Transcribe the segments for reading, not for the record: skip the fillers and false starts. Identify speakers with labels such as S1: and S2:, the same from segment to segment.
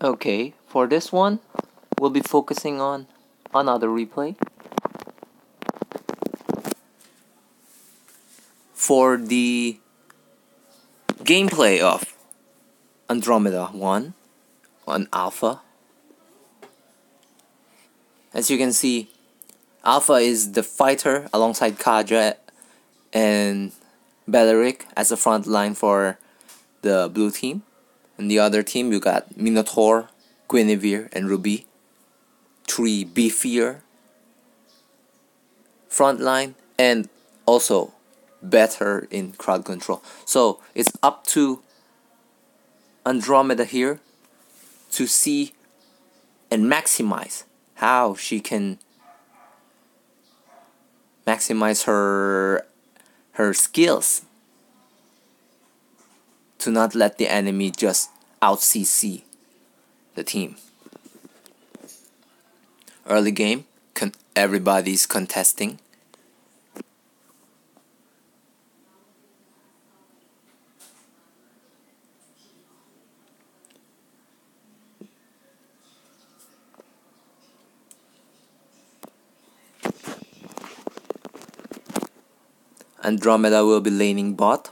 S1: Okay, for this one, we'll be focusing on another replay. For the gameplay of Andromeda1 on Alpha, as you can see, Alpha is the fighter alongside Kaja and Beleric as a front line for the blue team. And the other team, you got Minotaur, Guinevere, and Ruby. 3 beefier front line and also better in crowd control. So it's up to Andromeda here to see and maximize how she can maximize her skills to not let the enemy just out CC the team. Early game, everybody's contesting. Andromeda will be laning bot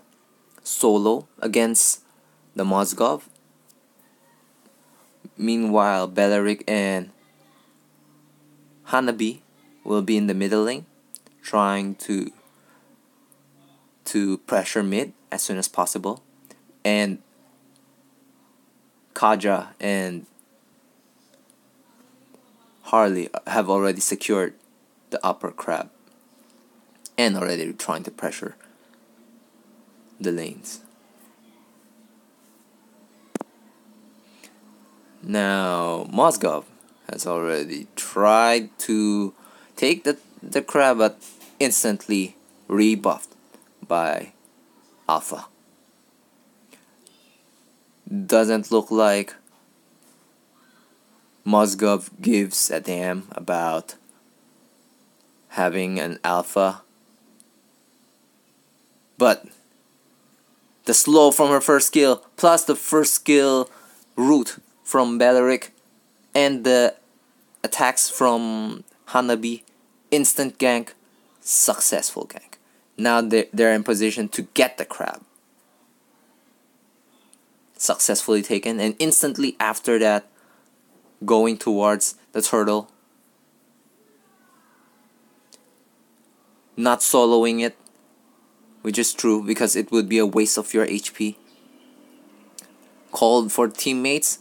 S1: solo against the Mozgov. Meanwhile, Beleric and Hanabi will be in the middle lane, trying to pressure mid as soon as possible. And Kaja and Harley have already secured the upper crab and already trying to pressure the lanes. Now Mozgov has already tried to take the crab, but instantly rebuffed by Alpha. Doesn't look like Mozgov gives a damn about having an Alpha. But the slow from her first skill, plus the first skill root from Beleric, and the attacks from Hanabi, instant gank, successful gank. Now they're in position to get the crab. Successfully taken, and instantly after that, going towards the turtle. Not soloing it, which is true because it would be a waste of your HP. Called for teammates,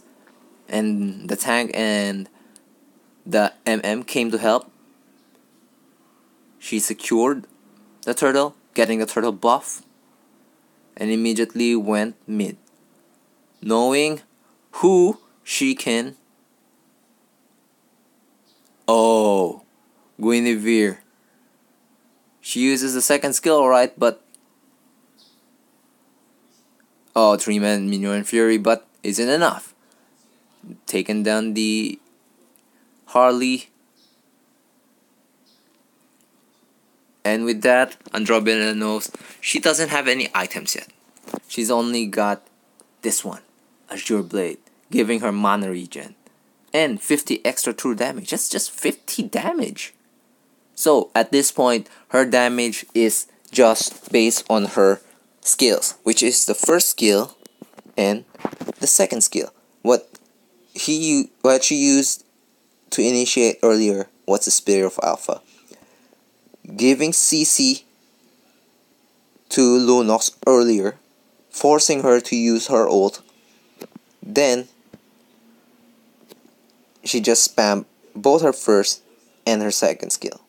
S1: and the tank and the MM came to help. She secured the turtle, getting the turtle buff, and immediately went mid, knowing who she can. Oh, Guinevere. She uses the second skill, alright, but 3-man Minion Fury, but isn't enough. Taken down the Harley. And with that, Andromeda knows she doesn't have any items yet. She's only got this one, Azure Blade, giving her mana regen. And 50 extra true damage. That's just 50 damage. So at this point, her damage is just based on her skills, which is the first skill and the second skill. What she used to initiate earlier was the Spirit of Alpha, giving CC to Lunox earlier, forcing her to use her ult. Then she just spammed both her first and her second skill.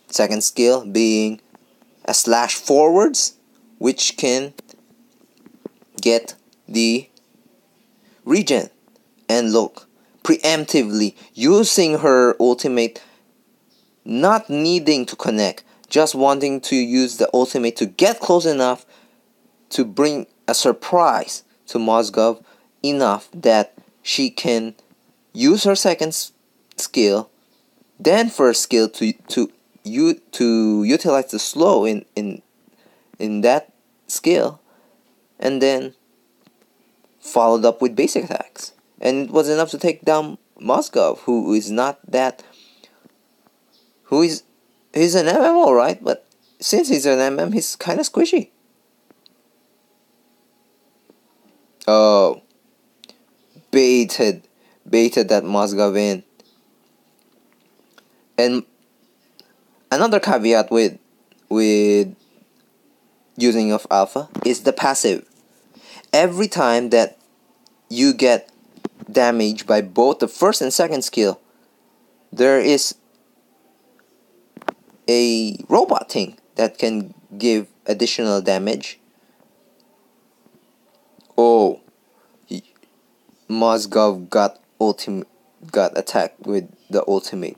S1: Second skill being a slash forwards, which can get the regen. And look, preemptively using her ultimate, not needing to connect, just wanting to use the ultimate to get close enough to bring a surprise to Mozgov, enough that she can use her second skill, then first skill to utilize the slow in that skill, and then followed up with basic attacks. and it was enough to take down Moskov, who is not that. Who is he's an MM, alright, but since he's an MM, he's kind of squishy. Oh, baited that Moskov in. And another caveat with using of alpha is the passive. Every time that you get damage by both the first and second skill, there is a robot thing that can give additional damage. Oh, Mozgov got attacked with the ultimate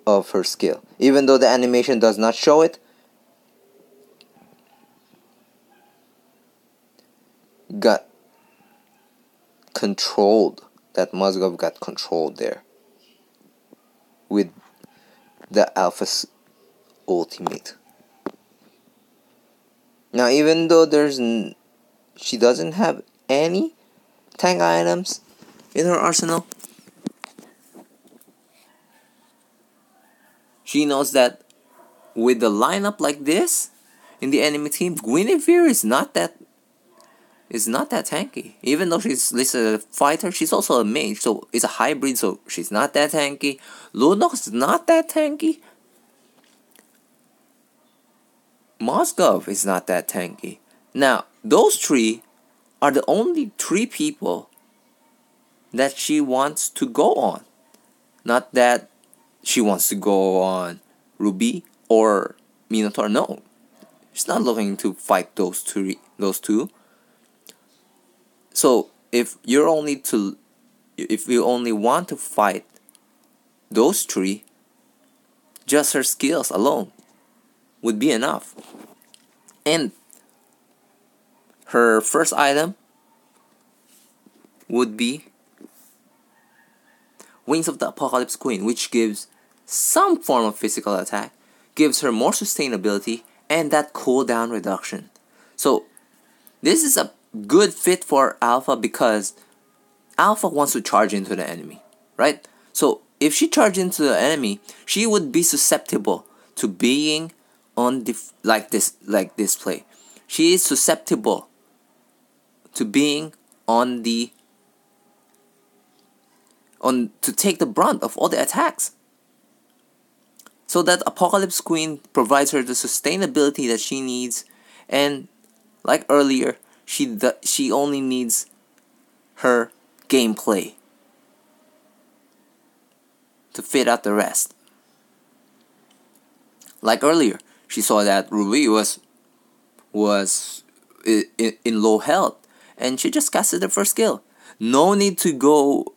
S1: of her skill. Even though the animation does not show it, got controlled. That Mozgov got controlled there with the Alpha's ultimate. Now, even though she doesn't have any tank items in her arsenal, she knows that with the lineup like this in the enemy team, Guinevere is not that tanky. Even though she's listed as a fighter, she's also a mage, so it's a hybrid, so she's not that tanky. Lunox is not that tanky. Moskov is not that tanky. Now, those three are the only three people that she wants to go on. Not that she wants to go on Ruby or Minotaur. No, she's not looking to fight those two. So if you only want to fight those three, just her skills alone would be enough. And her first item would be Wings of the Apocalypse Queen, which gives some form of physical attack, gives her more sustainability, and that cooldown reduction. So this is a good fit for Alpha because Alpha wants to charge into the enemy, right? So if she charged into the enemy, she would be susceptible to being on like this play. She is susceptible to being to take the brunt of all the attacks. So that Apocalypse Queen provides her the sustainability that she needs, and like earlier, she only needs her gameplay to fit out the rest. Like earlier, she saw that Ruby was in low health, and she just casted the first skill. No need to go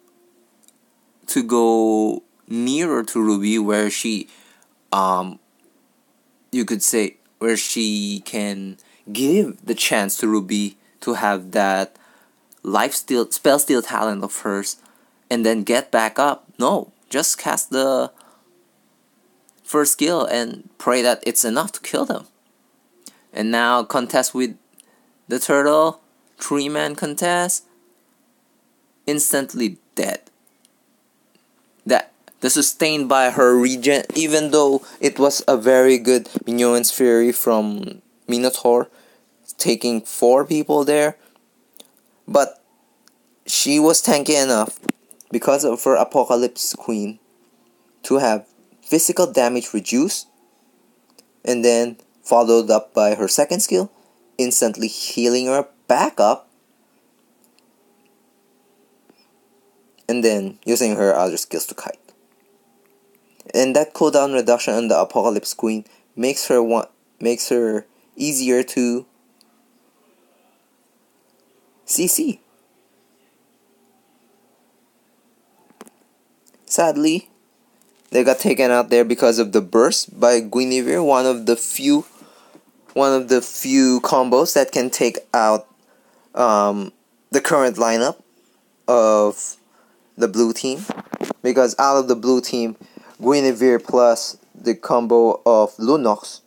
S1: nearer to Ruby where she you could say where she can give the chance to Ruby to have that spell steal talent of hers and then get back up. No, just cast the first skill and pray that it's enough to kill them. And now contest with the turtle, 3-man contest, instantly dead. The sustained by her regen, even though it was a very good Minion's Fury from Minotaur, taking 4 people there, but she was tanky enough because of her Apocalypse Queen to have physical damage reduced, and then followed up by her second skill, instantly healing her back up, and then using her other skills to kite. And that cooldown reduction on the Apocalypse Queen makes her easier to CC. Sadly, they got taken out there because of the burst by Guinevere, one of the few combos that can take out the current lineup of the blue team. Because out of the blue team, Guinevere plus the combo of Lunox,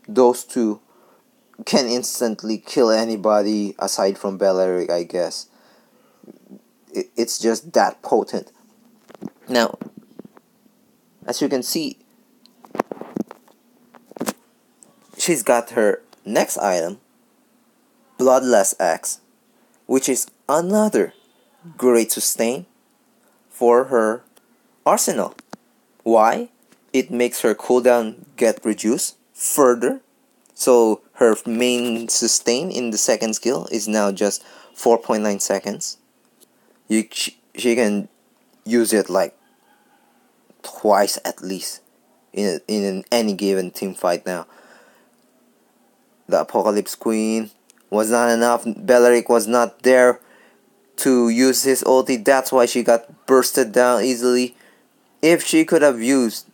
S1: those two can instantly kill anybody aside from Belleric, I guess. it's just that potent. Now, as you can see, she's got her next item, Bloodless Axe, which is another great sustain for her arsenal. Why? It makes her cooldown get reduced further. So her main sustain in the second skill is now just 4.9 seconds. She can use it like twice at least in any given team fight now. The Apocalypse Queen was not enough. Bellaric was not there to use his ulti. That's why she got bursted down easily. If she could have used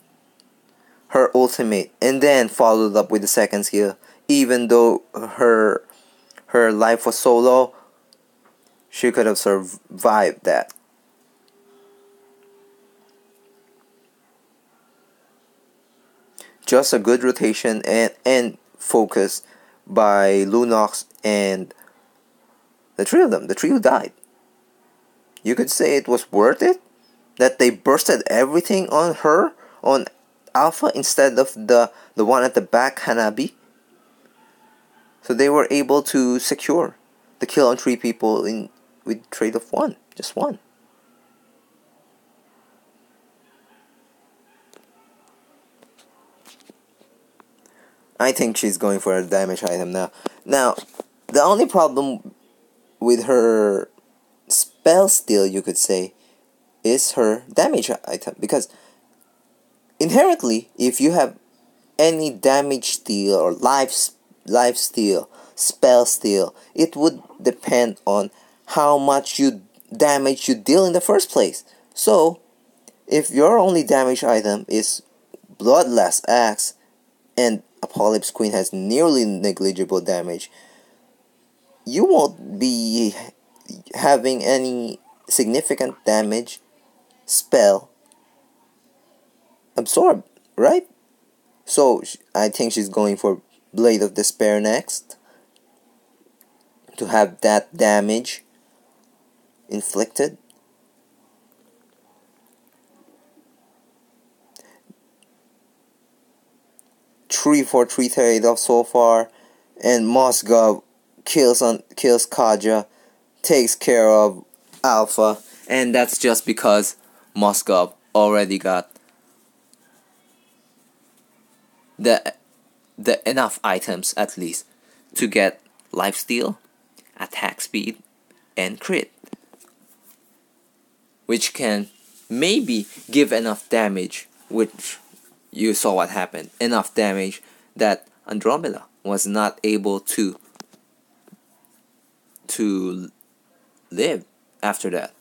S1: her ultimate and then followed up with the second skill, even though her life was so low, she could have survived that. Just a good rotation and focus by Lunox and the three of them. The trio died. You could say it was worth it that they bursted everything on her, on Alpha, instead of the one at the back, Hanabi. So they were able to secure the kill on 3 people with trade of 1. Just 1. I think she's going for a damage item now. Now, the only problem with her spell steal, you could say, is her damage item. Because inherently, if you have any damage steal or life steal, spell steal, it would depend on how much damage you deal in the first place. So, if your only damage item is Bloodless Axe and Apocalypse Queen has nearly negligible damage, you won't be having any significant damage spell absorb, right? So I think she's going for Blade of Despair next to have that damage inflicted. Three for 3 trade-off so far, and Mosgov kills Kaja, takes care of Alpha, and that's just because Mosgov already got the enough items at least to get lifesteal, attack speed, and crit, which can maybe give enough damage, which you saw what happened, enough damage that Andromeda was not able to live after that.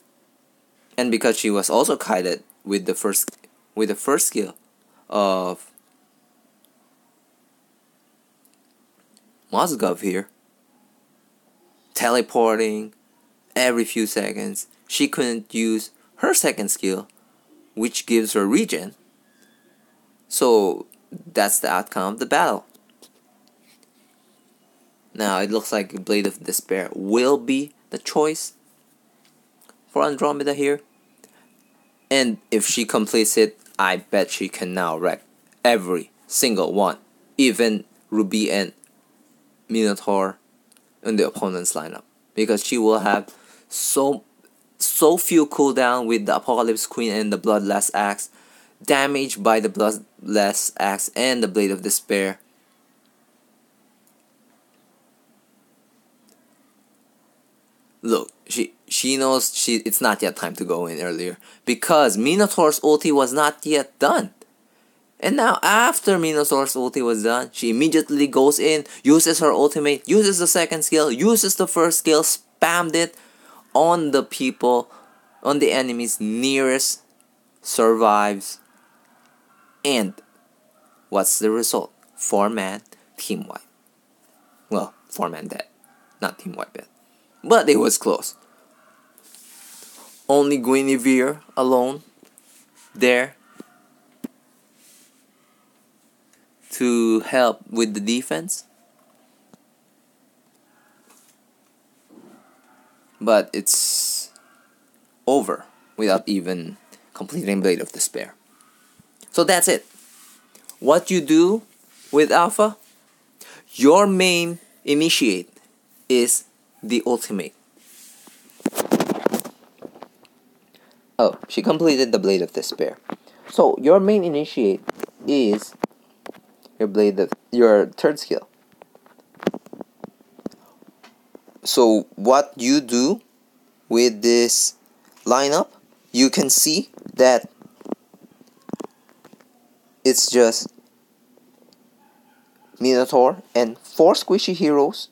S1: And because she was also kited with the first skill of Mozgov here, teleporting every few seconds, she couldn't use her second skill, which gives her regen. So that's the outcome of the battle. Now it looks like Blade of Despair will be the choice for Andromeda here. And if she completes it, I bet she can now wreck every single one, even Ruby and Minotaur in the opponent's lineup, because she will have so few cooldown with the Apocalypse Queen and the Bloodless Axe, damaged by the Bloodless Axe and the Blade of Despair. Look, she knows it's not yet time to go in earlier, because Minotaur's ulti was not yet done. And now after Minotaur's ulti was done, she immediately goes in, uses her ultimate, uses the second skill, uses the first skill, spammed it on the people, on the enemies nearest, survives. And what's the result? 4-man team wipe. Well, 4-man dead, not team wipe yet. But it was close. Only Guinevere alone there to help with the defense. But it's over without even completing Blade of Despair. So that's it. What you do with Alpha, your main initiate is the ultimate. Oh, she completed the Blade of Despair. So your main initiate is your third skill. So what you do with this lineup, you can see that it's just Minotaur and 4 squishy heroes.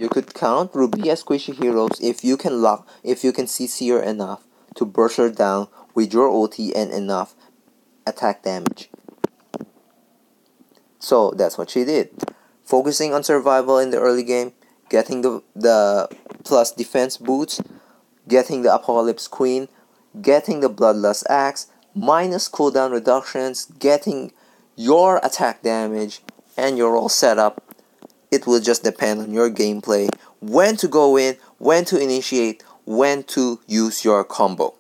S1: You could count Ruby as squishy heroes if you can CC her enough to burst her down with your ulti and enough attack damage. So that's what she did. Focusing on survival in the early game, getting the plus defense boots, getting the Apocalypse Queen, getting the Bloodlust Axe, minus cooldown reductions, getting your attack damage, and you're all set up. It will just depend on your gameplay, when to go in, when to initiate, when to use your combo.